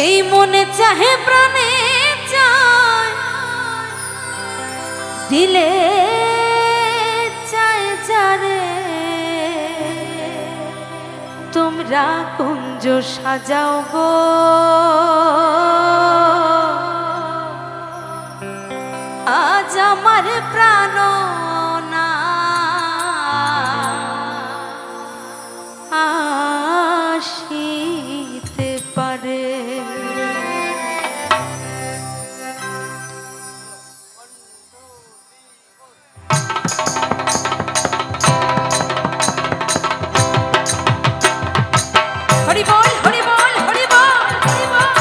এই মনে চাহে প্রাণে চায় দিলে চায় যারে তোমরা কুঞ্জ সাজাও গো আজ আমার প্রাণ না আসিতে পারে। হরি বল হরি বল হরি বল হরি বল।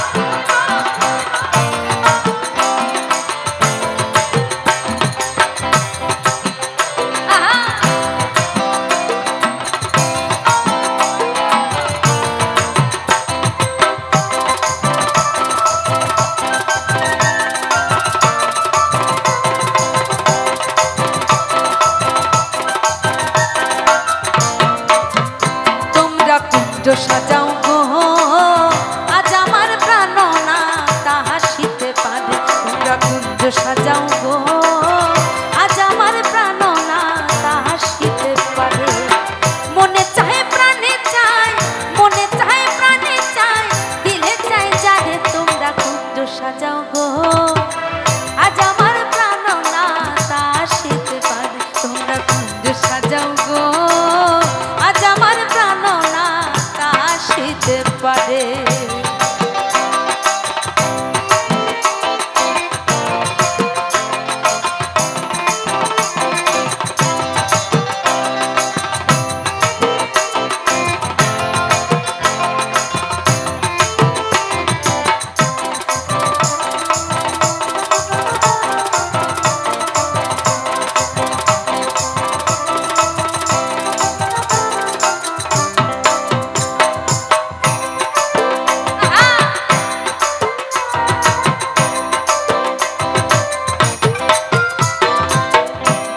সাজাও গো আজ আমার প্রাণ না তাহা শীতে পারে তোমরা কুঞ্জ সাজাও গো আজ আমার প্রাণ না তাহা শীতে পারে। মনে চায় প্রাণে চায় মনে চায় প্রাণে চায় দিলে চায় যারে তোমরা কুঞ্জ সাজাও গো আজ আমার প্রাণ না তাহা শীতে পারে তোমরা কুঞ্জ সাজাও গো আজ আমার প্রাণ না আসিতে পারে।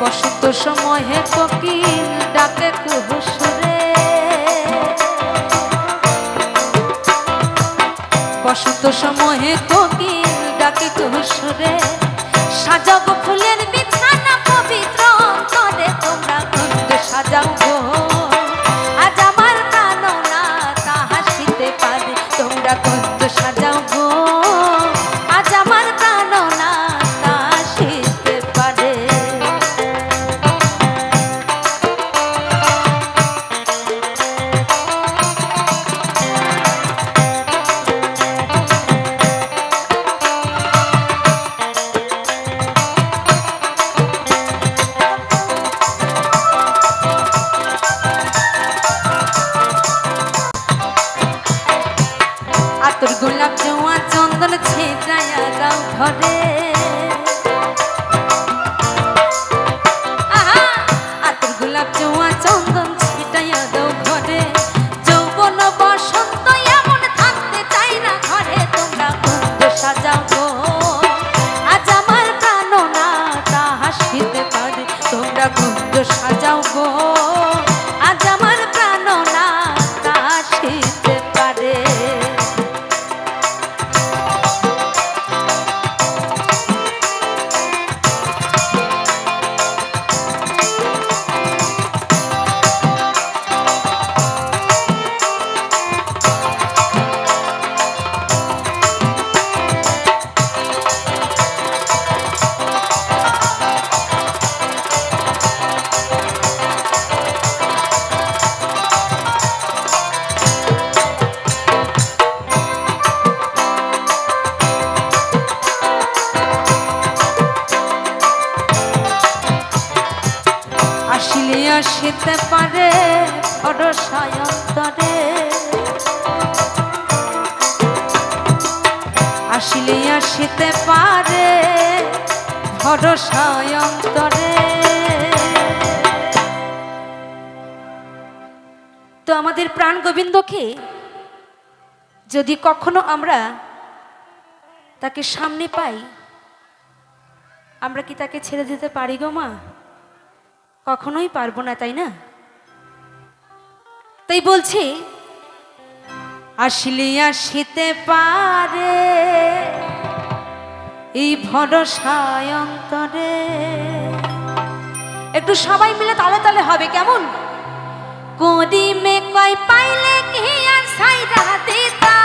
বসন্ত সময়ে কোকিল ডাকে কুহুসুরে বসন্ত সময়ে কোকিল ডাকে কুহুসুরে সাজাবো ফুলের বিছানা পবিত্র অন্তরে তোমরা কুঞ্জ সাজাও গো আজ আমার প্রাণ না তাহা শীতে পারে তোমরা কুঞ্জ সাজাও গো আজ আমার প্রাণ না তাহা শীতে পারে। আতর গোলাপ জোয়া চন্দন ছেড়াইয়া দাও ঘরে আতর গোলাপ জোয়া চন্দন ছেড়াইয়া দাও ঘরে যৌবন বসন্ত এমন থাকতে চাই না ঘরে তোমরা কুঞ্জ সাজাও গো আজ আমার প্রাণ না তাহা শীতে পারে তোমরা কুঞ্জ সাজাও গো আজ আমার প্রাণ না তাহা শীতে পারে। আসিলে আসিতে পারে ভরসায় অন্তরে আসিলে আসিতে পারে ভরসায় অন্তরে। তো আমাদের প্রাণ গোবিন্দকে যদি কখনো আমরা তাকে সামনে পাই আমরা কি তাকে ছেড়ে দিতে পারি গো মা? কখনোই পারবো না, তাই না? তাই বলছি আসলে আসিতে পারে এই ভরসায় অন্তরে। একটু সবাই মিলে তালে তালে হবে, কেমন? করিমে কয় পাইলে কি আর সাইরা দিতা